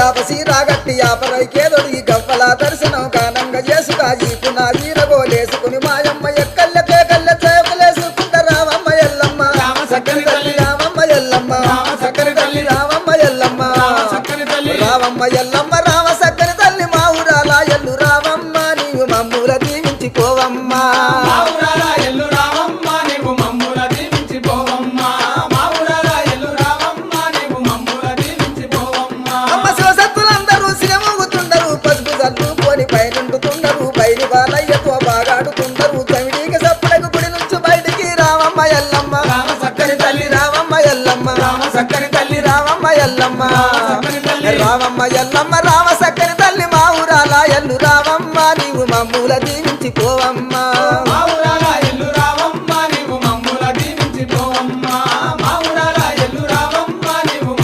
యాపసి రాగట్టి యాపరైకేదొడి గవ్వల దర్శనం కానంగా చేసుగా ఈపున వీరగోలేసుకుని మాయమ్మ ఎక్కల్లకే కళ్ళ చేపలేసుకుంట రామమ్మ ఎల్లమ్మ చక్కని తల్లి రామమ్మ ఎల్లమ్మ చక్కని తల్లి రామమ్మ ఎల్లమ్మ చక్కని తల్లి రామమ్మ ఎల్లమ్మ రామ చక్కని తల్లి మా ఊరాల ఎల్లు రామమ్మ నీవు మమ్ముల దీవించిపోవమ్మా మా ఊరాల ఎల్లు రామమ్మ నీవు మమ్ముల దీవించిపోవమ్మా మా ఊరాల ఎల్లు రామమ్మ నీవు మమ్ముల దీవించిపోవమ్మా అమ్మ శివసత్తులందరూ సిరమూగుతుండరు పసుపు చల్లుకొని పైనుండుతుండరు బయలు బాలయ్యతో బాగాడుతుండరు చవిడికి సప్పుడకు గుడి నుంచి బయటికి రామమ్మ ఎల్లమ్మ రామ చక్కని తల్లి రామమ్మ ఎల్లమ్మ రామ చక్కని తల్లి రామమ్మ ఎల్లమ్మ చక్కని తల్లి రామమ్మ ఎల్లమ్మ రామ చక్కని తల్లి మా ఊరాల ఎల్లు రామమ్మ నీవు మమ్ముల దీవించిపోవమ్మా